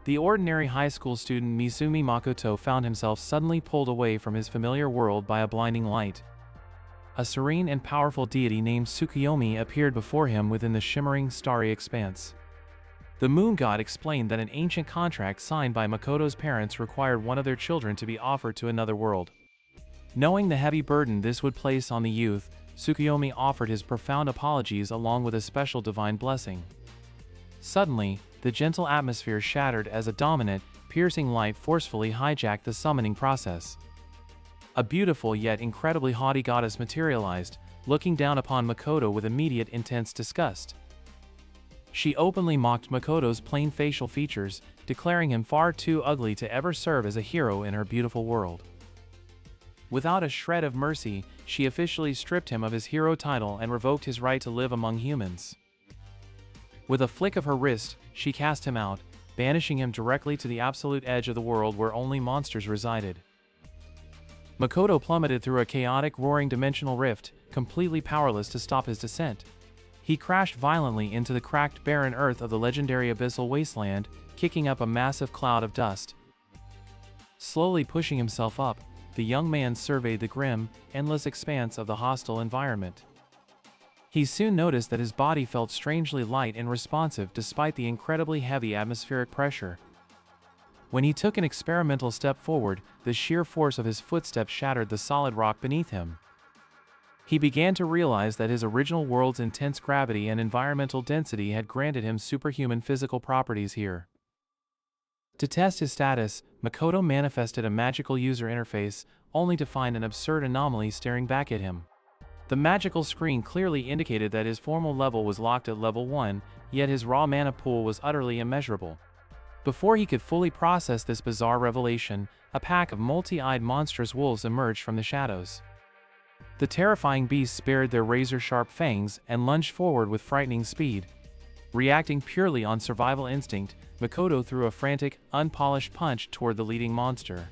The ordinary high school student Misumi Makoto found himself suddenly pulled away from his familiar world by a blinding light. A serene and powerful deity named Tsukuyomi appeared before him within the shimmering, starry expanse. The moon god explained that an ancient contract signed by Makoto's parents required one of their children to be offered to another world. Knowing the heavy burden this would place on the youth, Tsukuyomi offered his profound apologies along with a special divine blessing. Suddenly, the gentle atmosphere shattered as a dominant, piercing light forcefully hijacked the summoning process. A beautiful yet incredibly haughty goddess materialized, looking down upon Makoto with immediate intense disgust. She openly mocked Makoto's plain facial features, declaring him far too ugly to ever serve as a hero in her beautiful world. Without a shred of mercy, she officially stripped him of his hero title and revoked his right to live among humans. With a flick of her wrist, she cast him out, banishing him directly to the absolute edge of the world where only monsters resided. Makoto plummeted through a chaotic, roaring dimensional rift, completely powerless to stop his descent. He crashed violently into the cracked, barren earth of the legendary abyssal wasteland, kicking up a massive cloud of dust. Slowly pushing himself up, the young man surveyed the grim, endless expanse of the hostile environment. He soon noticed that his body felt strangely light and responsive despite the incredibly heavy atmospheric pressure. When he took an experimental step forward, the sheer force of his footsteps shattered the solid rock beneath him. He began to realize that his original world's intense gravity and environmental density had granted him superhuman physical properties here. To test his status, Makoto manifested a magical user interface, only to find an absurd anomaly staring back at him. The magical screen clearly indicated that his formal level was locked at level 1, yet his raw mana pool was utterly immeasurable. Before he could fully process this bizarre revelation, a pack of multi-eyed monstrous wolves emerged from the shadows. The terrifying beasts bared their razor-sharp fangs and lunged forward with frightening speed. Reacting purely on survival instinct, Makoto threw a frantic, unpolished punch toward the leading monster.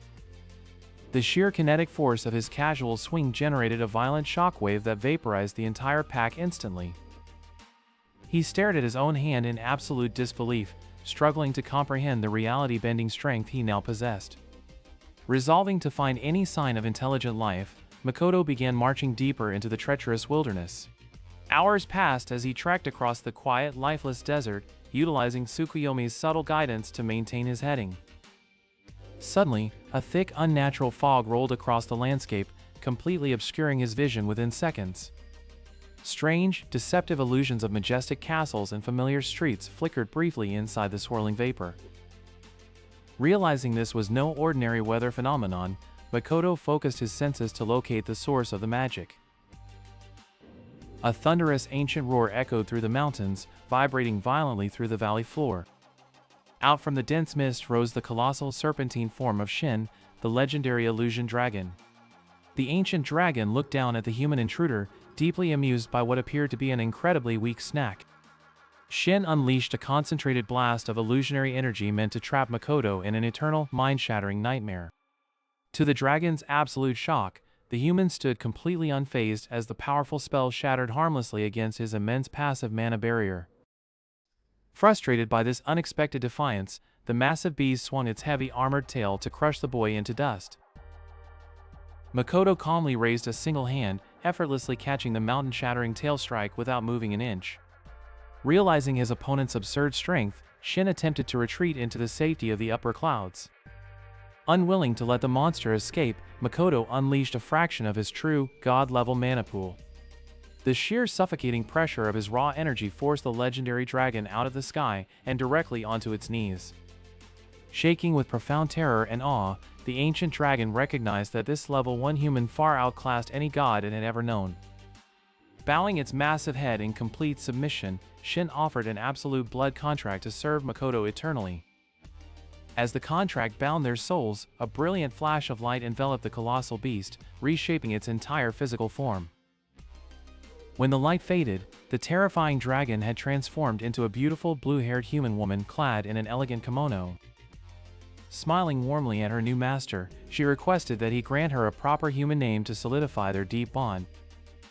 The sheer kinetic force of his casual swing generated a violent shockwave that vaporized the entire pack instantly. He stared at his own hand in absolute disbelief, struggling to comprehend the reality-bending strength he now possessed. Resolving to find any sign of intelligent life, Makoto began marching deeper into the treacherous wilderness. Hours passed as he trekked across the quiet, lifeless desert, utilizing Tsukuyomi's subtle guidance to maintain his heading. Suddenly, a thick, unnatural fog rolled across the landscape, completely obscuring his vision within seconds. Strange, deceptive illusions of majestic castles and familiar streets flickered briefly inside the swirling vapor. Realizing this was no ordinary weather phenomenon, Makoto focused his senses to locate the source of the magic. A thunderous ancient roar echoed through the mountains, vibrating violently through the valley floor. Out from the dense mist rose the colossal serpentine form of Shin, the legendary illusion dragon. The ancient dragon looked down at the human intruder, deeply amused by what appeared to be an incredibly weak snack. Shin unleashed a concentrated blast of illusionary energy meant to trap Makoto in an eternal, mind-shattering nightmare. To the dragon's absolute shock, the human stood completely unfazed as the powerful spell shattered harmlessly against his immense passive mana barrier. Frustrated by this unexpected defiance, the massive beast swung its heavy armored tail to crush the boy into dust. Makoto calmly raised a single hand, effortlessly catching the mountain-shattering tail strike without moving an inch. Realizing his opponent's absurd strength, Shin attempted to retreat into the safety of the upper clouds. Unwilling to let the monster escape, Makoto unleashed a fraction of his true, god-level mana pool. The sheer suffocating pressure of his raw energy forced the legendary dragon out of the sky and directly onto its knees. Shaking with profound terror and awe, the ancient dragon recognized that this level 1 human far outclassed any god it had ever known. Bowing its massive head in complete submission, Shin offered an absolute blood contract to serve Makoto eternally. As the contract bound their souls, a brilliant flash of light enveloped the colossal beast, reshaping its entire physical form. When the light faded, the terrifying dragon had transformed into a beautiful blue-haired human woman clad in an elegant kimono. Smiling warmly at her new master, she requested that he grant her a proper human name to solidify their deep bond.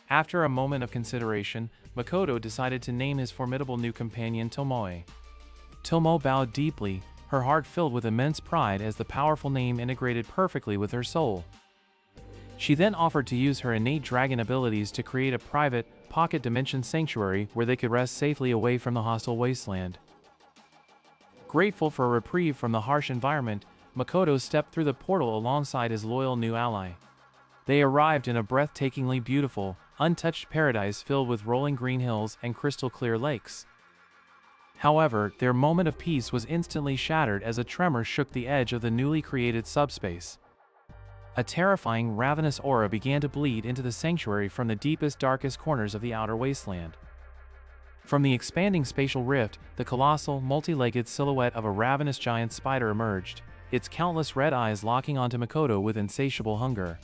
After a moment of consideration, Makoto decided to name his formidable new companion Tomoe. Tomoe bowed deeply, her heart filled with immense pride as the powerful name integrated perfectly with her soul. She then offered to use her innate dragon abilities to create a private, pocket dimension sanctuary where they could rest safely away from the hostile wasteland. Grateful for a reprieve from the harsh environment, Makoto stepped through the portal alongside his loyal new ally. They arrived in a breathtakingly beautiful, untouched paradise filled with rolling green hills and crystal-clear lakes. However, their moment of peace was instantly shattered as a tremor shook the edge of the newly created subspace. A terrifying, ravenous aura began to bleed into the sanctuary from the deepest, darkest corners of the outer wasteland. From the expanding spatial rift, the colossal, multi-legged silhouette of a ravenous giant spider emerged, its countless red eyes locking onto Makoto with insatiable hunger.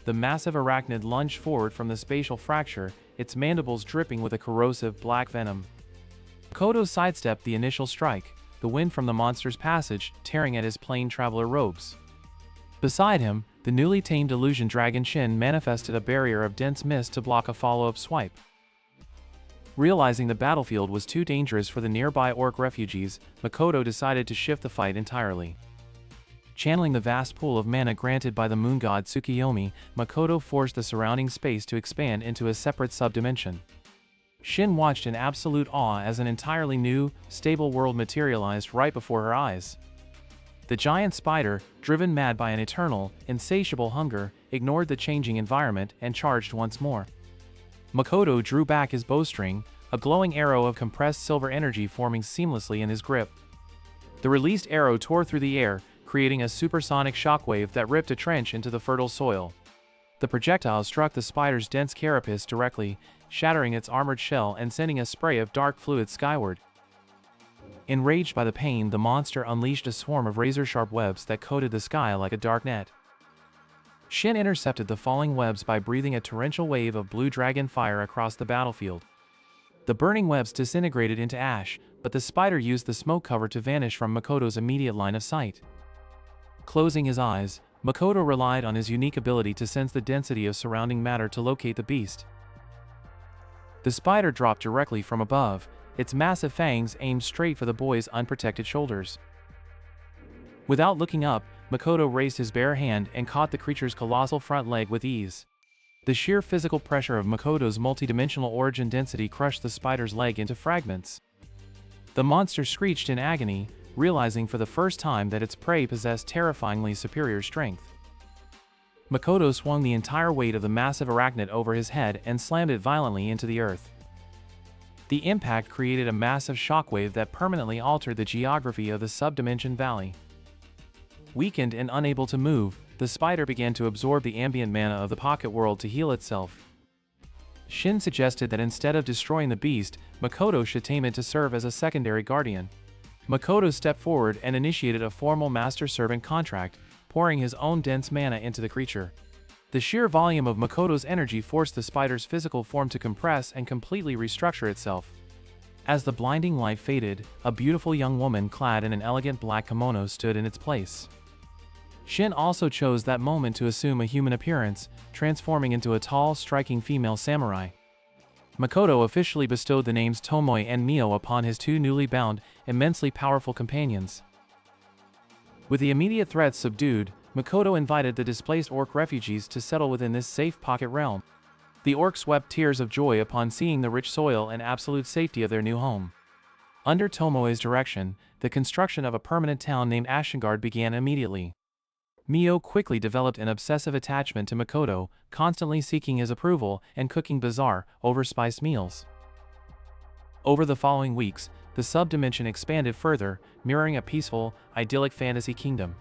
The massive arachnid lunged forward from the spatial fracture, its mandibles dripping with a corrosive, black venom. Makoto sidestepped the initial strike, the wind from the monster's passage tearing at his plain traveler robes. Beside him, the newly tamed illusion dragon Shin manifested a barrier of dense mist to block a follow-up swipe. Realizing the battlefield was too dangerous for the nearby orc refugees, Makoto decided to shift the fight entirely. Channeling the vast pool of mana granted by the moon god Tsukuyomi, Makoto forced the surrounding space to expand into a separate subdimension. Shin watched in absolute awe as an entirely new, stable world materialized right before her eyes. The giant spider, driven mad by an eternal, insatiable hunger, ignored the changing environment and charged once more. Makoto drew back his bowstring, a glowing arrow of compressed silver energy forming seamlessly in his grip. The released arrow tore through the air, creating a supersonic shockwave that ripped a trench into the fertile soil. The projectile struck the spider's dense carapace directly, shattering its armored shell and sending a spray of dark fluid skyward. Enraged by the pain, the monster unleashed a swarm of razor-sharp webs that coated the sky like a dark net. Shin intercepted the falling webs by breathing a torrential wave of blue dragon fire across the battlefield. The burning webs disintegrated into ash, but the spider used the smoke cover to vanish from Makoto's immediate line of sight. Closing his eyes, Makoto relied on his unique ability to sense the density of surrounding matter to locate the beast. The spider dropped directly from above, its massive fangs aimed straight for the boy's unprotected shoulders. Without looking up, Makoto raised his bare hand and caught the creature's colossal front leg with ease. The sheer physical pressure of Makoto's multidimensional origin density crushed the spider's leg into fragments. The monster screeched in agony, realizing for the first time that its prey possessed terrifyingly superior strength. Makoto swung the entire weight of the massive arachnid over his head and slammed it violently into the earth. The impact created a massive shockwave that permanently altered the geography of the subdimension valley. Weakened and unable to move, the spider began to absorb the ambient mana of the pocket world to heal itself. Shin suggested that instead of destroying the beast, Makoto should tame it to serve as a secondary guardian. Makoto stepped forward and initiated a formal master-servant contract, pouring his own dense mana into the creature. The sheer volume of Makoto's energy forced the spider's physical form to compress and completely restructure itself. As the blinding light faded, a beautiful young woman clad in an elegant black kimono stood in its place. Shin also chose that moment to assume a human appearance, transforming into a tall, striking female samurai. Makoto officially bestowed the names Tomoe and Mio upon his two newly bound, immensely powerful companions. With the immediate threats subdued, Makoto invited the displaced orc refugees to settle within this safe pocket realm. The orcs wept tears of joy upon seeing the rich soil and absolute safety of their new home. Under Tomoe's direction, the construction of a permanent town named Ashengard began immediately. Mio quickly developed an obsessive attachment to Makoto, constantly seeking his approval and cooking bizarre, overspiced meals. Over the following weeks, the subdimension expanded further, mirroring a peaceful, idyllic fantasy kingdom.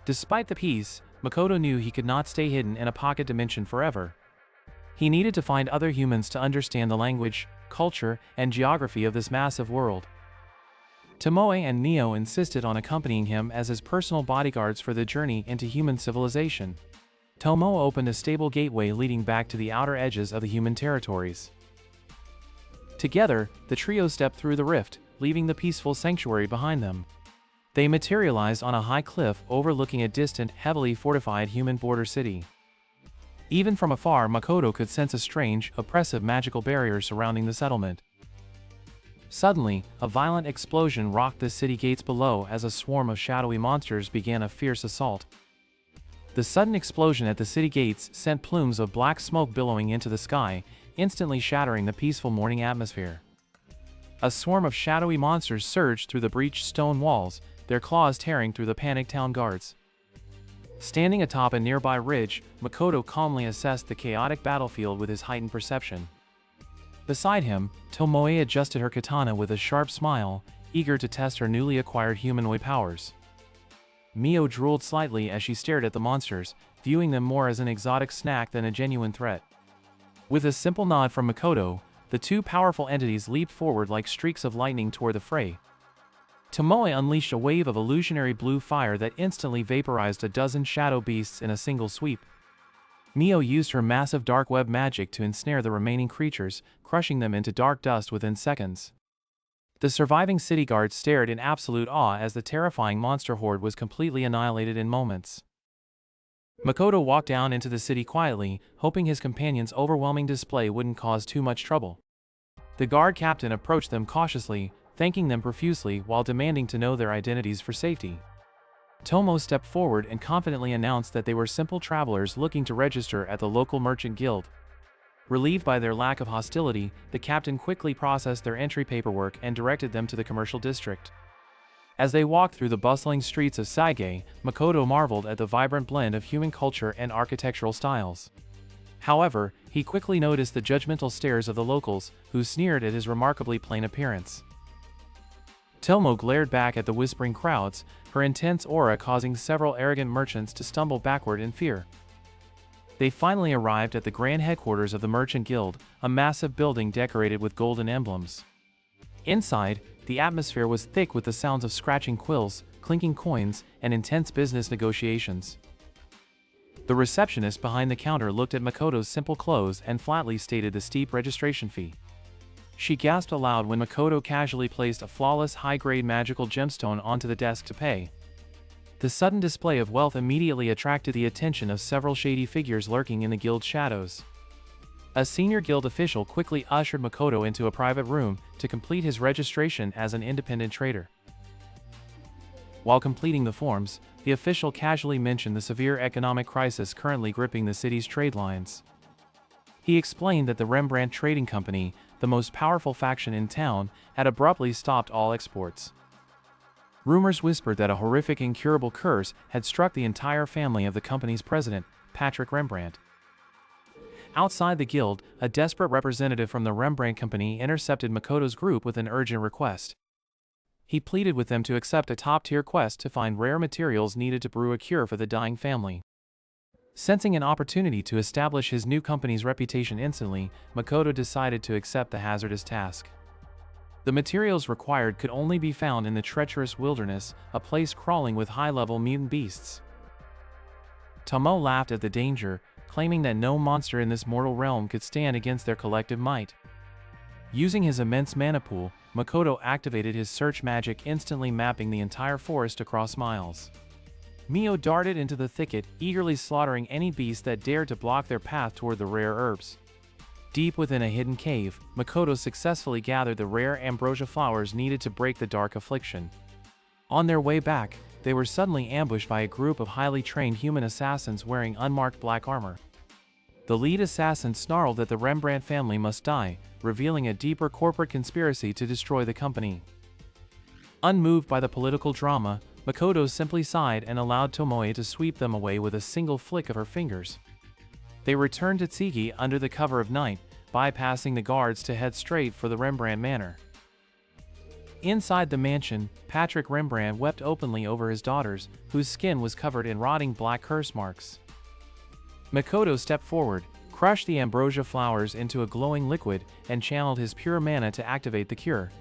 Despite the peace, Makoto knew he could not stay hidden in a pocket dimension forever. He needed to find other humans to understand the language, culture, and geography of this massive world. Tomoe and Mio insisted on accompanying him as his personal bodyguards for the journey into human civilization. Tomoe opened a stable gateway leading back to the outer edges of the human territories. Together, the trio stepped through the rift, leaving the peaceful sanctuary behind them. They materialized on a high cliff overlooking a distant, heavily fortified human border city. Even from afar, Makoto could sense a strange, oppressive magical barrier surrounding the settlement. Suddenly, a violent explosion rocked the city gates below as a swarm of shadowy monsters began a fierce assault. The sudden explosion at the city gates sent plumes of black smoke billowing into the sky, instantly shattering the peaceful morning atmosphere. A swarm of shadowy monsters surged through the breached stone walls, their claws tearing through the panicked town guards. Standing atop a nearby ridge, Makoto calmly assessed the chaotic battlefield with his heightened perception. Beside him, Tomoe adjusted her katana with a sharp smile, eager to test her newly acquired humanoid powers. Mio drooled slightly as she stared at the monsters, viewing them more as an exotic snack than a genuine threat. With a simple nod from Makoto, the two powerful entities leaped forward like streaks of lightning toward the fray. Tomoe unleashed a wave of illusionary blue fire that instantly vaporized a dozen shadow beasts in a single sweep. Mio used her massive dark web magic to ensnare the remaining creatures, crushing them into dark dust within seconds. The surviving city guards stared in absolute awe as the terrifying monster horde was completely annihilated in moments. Makoto walked down into the city quietly, hoping his companion's overwhelming display wouldn't cause too much trouble. The guard captain approached them cautiously, thanking them profusely while demanding to know their identities for safety. Tomoe stepped forward and confidently announced that they were simple travelers looking to register at the local merchant guild. Relieved by their lack of hostility, the captain quickly processed their entry paperwork and directed them to the commercial district. As they walked through the bustling streets of Saige, Makoto marveled at the vibrant blend of human culture and architectural styles. However, he quickly noticed the judgmental stares of the locals, who sneered at his remarkably plain appearance. Tomoe glared back at the whispering crowds, her intense aura causing several arrogant merchants to stumble backward in fear. They finally arrived at the grand headquarters of the Merchant Guild, a massive building decorated with golden emblems. Inside, the atmosphere was thick with the sounds of scratching quills, clinking coins, and intense business negotiations. The receptionist behind the counter looked at Makoto's simple clothes and flatly stated the steep registration fee. She gasped aloud when Makoto casually placed a flawless high-grade magical gemstone onto the desk to pay. The sudden display of wealth immediately attracted the attention of several shady figures lurking in the guild's shadows. A senior guild official quickly ushered Makoto into a private room to complete his registration as an independent trader. While completing the forms, the official casually mentioned the severe economic crisis currently gripping the city's trade lines. He explained that the Rembrandt Trading Company, the most powerful faction in town, had abruptly stopped all exports. Rumors whispered that a horrific incurable curse had struck the entire family of the company's president, Patrick Rembrandt. Outside the guild, a desperate representative from the Rembrandt Company intercepted Makoto's group with an urgent request. He pleaded with them to accept a top-tier quest to find rare materials needed to brew a cure for the dying family. Sensing an opportunity to establish his new company's reputation instantly, Makoto decided to accept the hazardous task. The materials required could only be found in the treacherous wilderness, a place crawling with high-level mutant beasts. Tomoe laughed at the danger, claiming that no monster in this mortal realm could stand against their collective might. Using his immense mana pool, Makoto activated his search magic, instantly mapping the entire forest across miles. Mio darted into the thicket, eagerly slaughtering any beast that dared to block their path toward the rare herbs. Deep within a hidden cave, Makoto successfully gathered the rare ambrosia flowers needed to break the dark affliction. On their way back, they were suddenly ambushed by a group of highly trained human assassins wearing unmarked black armor. The lead assassin snarled that the Rembrandt family must die, revealing a deeper corporate conspiracy to destroy the company. Unmoved by the political drama, Makoto simply sighed and allowed Tomoe to sweep them away with a single flick of her fingers. They returned to Tsugi under the cover of night, bypassing the guards to head straight for the Rembrandt Manor. Inside the mansion, Patrick Rembrandt wept openly over his daughters, whose skin was covered in rotting black curse marks. Makoto stepped forward, crushed the ambrosia flowers into a glowing liquid, and channeled his pure mana to activate the cure.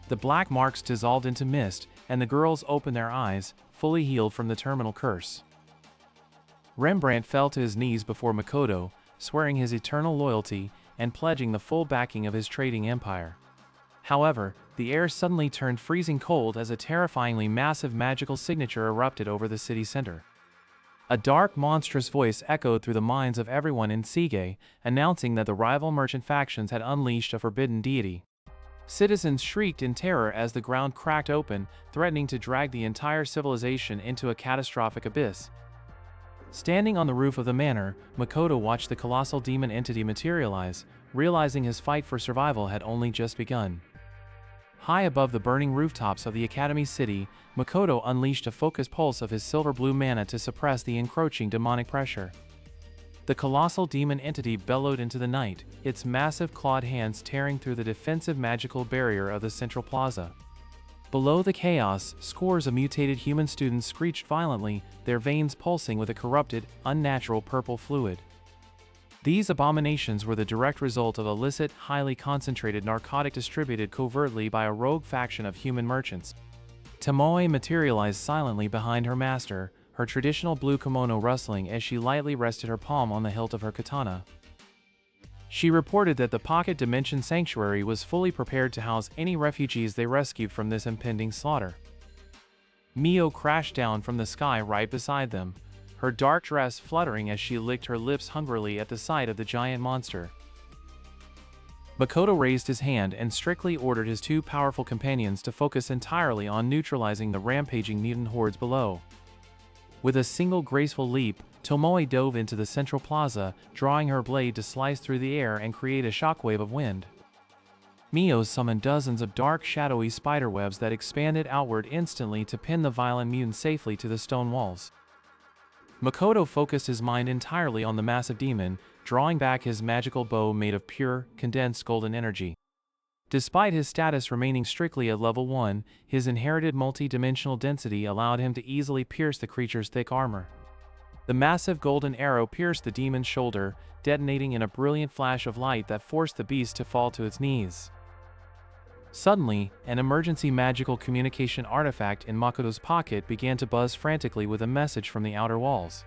The black marks dissolved into mist, and the girls opened their eyes, fully healed from the terminal curse. Rembrandt fell to his knees before Makoto, swearing his eternal loyalty and pledging the full backing of his trading empire. However, the air suddenly turned freezing cold as a terrifyingly massive magical signature erupted over the city center. A dark, monstrous voice echoed through the minds of everyone in Saige, announcing that the rival merchant factions had unleashed a forbidden deity. Citizens shrieked in terror as the ground cracked open, threatening to drag the entire civilization into a catastrophic abyss. Standing on the roof of the manor, Makoto watched the colossal demon entity materialize, realizing his fight for survival had only just begun. High above the burning rooftops of the Academy City, Makoto unleashed a focused pulse of his silver-blue mana to suppress the encroaching demonic pressure. The colossal demon entity bellowed into the night, its massive clawed hands tearing through the defensive magical barrier of the central plaza. Below the chaos, scores of mutated human students screeched violently, their veins pulsing with a corrupted, unnatural purple fluid. These abominations were the direct result of illicit, highly concentrated narcotic distributed covertly by a rogue faction of human merchants. Tomoe materialized silently behind her master, her traditional blue kimono rustling as she lightly rested her palm on the hilt of her katana. She reported that the Pocket Dimension Sanctuary was fully prepared to house any refugees they rescued from this impending slaughter. Mio crashed down from the sky right beside them, her dark dress fluttering as she licked her lips hungrily at the sight of the giant monster. Makoto raised his hand and strictly ordered his two powerful companions to focus entirely on neutralizing the rampaging mutant hordes below. With a single graceful leap, Tomoe dove into the central plaza, drawing her blade to slice through the air and create a shockwave of wind. Mio summoned dozens of dark, shadowy spiderwebs that expanded outward instantly to pin the violent mutant safely to the stone walls. Makoto focused his mind entirely on the massive demon, drawing back his magical bow made of pure, condensed golden energy. Despite his status remaining strictly at level 1, his inherited multi-dimensional density allowed him to easily pierce the creature's thick armor. The massive golden arrow pierced the demon's shoulder, detonating in a brilliant flash of light that forced the beast to fall to its knees. Suddenly, an emergency magical communication artifact in Makoto's pocket began to buzz frantically with a message from the outer walls.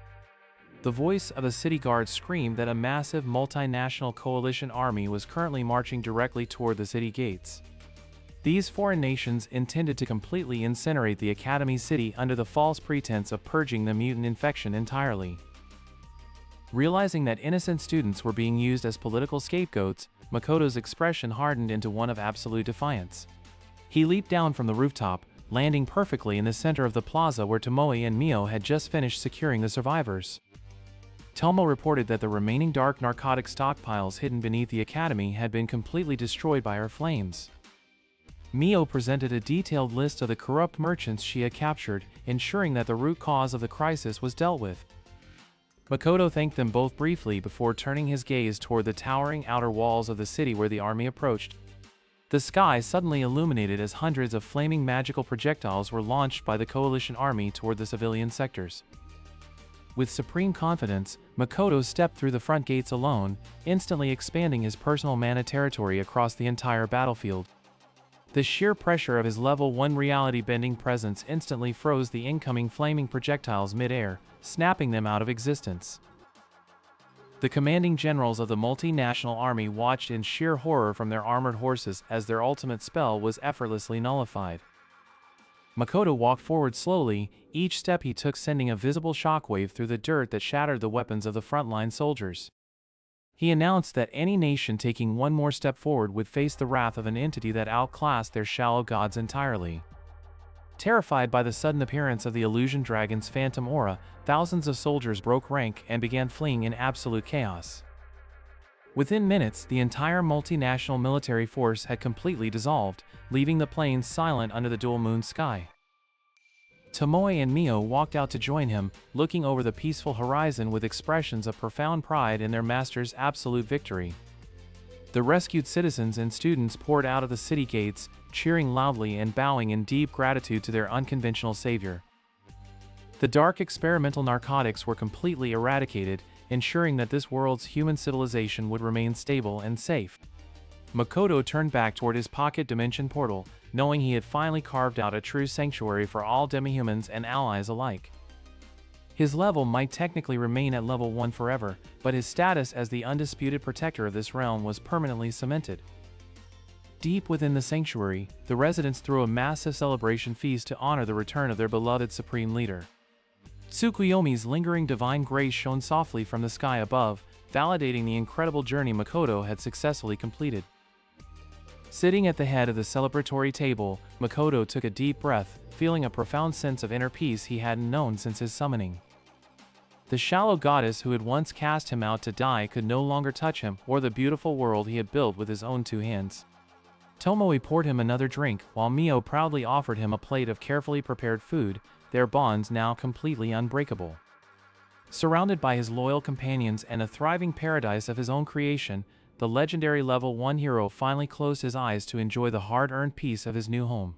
The voice of a city guard screamed that a massive multinational coalition army was currently marching directly toward the city gates. These foreign nations intended to completely incinerate the Academy City under the false pretense of purging the mutant infection entirely. Realizing that innocent students were being used as political scapegoats, Makoto's expression hardened into one of absolute defiance. He leaped down from the rooftop, landing perfectly in the center of the plaza where Tomoe and Mio had just finished securing the survivors. Tomoe reported that the remaining dark narcotic stockpiles hidden beneath the academy had been completely destroyed by her flames. Mio presented a detailed list of the corrupt merchants she had captured, ensuring that the root cause of the crisis was dealt with. Makoto thanked them both briefly before turning his gaze toward the towering outer walls of the city where the army approached. The sky suddenly illuminated as hundreds of flaming magical projectiles were launched by the coalition army toward the civilian sectors. With supreme confidence, Makoto stepped through the front gates alone, instantly expanding his personal mana territory across the entire battlefield. The sheer pressure of his level 1 reality-bending presence instantly froze the incoming flaming projectiles mid-air, snapping them out of existence. The commanding generals of the multinational army watched in sheer horror from their armored horses as their ultimate spell was effortlessly nullified. Makoto walked forward slowly, each step he took sending a visible shockwave through the dirt that shattered the weapons of the frontline soldiers. He announced that any nation taking one more step forward would face the wrath of an entity that outclassed their shallow gods entirely. Terrified by the sudden appearance of the illusion dragon's phantom aura, thousands of soldiers broke rank and began fleeing in absolute chaos. Within minutes, the entire multinational military force had completely dissolved, leaving the plains silent under the dual-moon sky. Tomoe and Mio walked out to join him, looking over the peaceful horizon with expressions of profound pride in their master's absolute victory. The rescued citizens and students poured out of the city gates, cheering loudly and bowing in deep gratitude to their unconventional savior. The dark experimental narcotics were completely eradicated, ensuring that this world's human civilization would remain stable and safe. Makoto turned back toward his pocket dimension portal, knowing he had finally carved out a true sanctuary for all demihumans and allies alike. His level might technically remain at level 1 forever, but his status as the undisputed protector of this realm was permanently cemented. Deep within the sanctuary, the residents threw a massive celebration feast to honor the return of their beloved supreme leader. Tsukuyomi's lingering divine grace shone softly from the sky above, validating the incredible journey Makoto had successfully completed. Sitting at the head of the celebratory table, Makoto took a deep breath, feeling a profound sense of inner peace he hadn't known since his summoning. The shallow goddess who had once cast him out to die could no longer touch him or the beautiful world he had built with his own two hands. Tomoe poured him another drink, while Mio proudly offered him a plate of carefully prepared food, their bonds now completely unbreakable. Surrounded by his loyal companions and a thriving paradise of his own creation, the legendary level 1 hero finally closed his eyes to enjoy the hard-earned peace of his new home.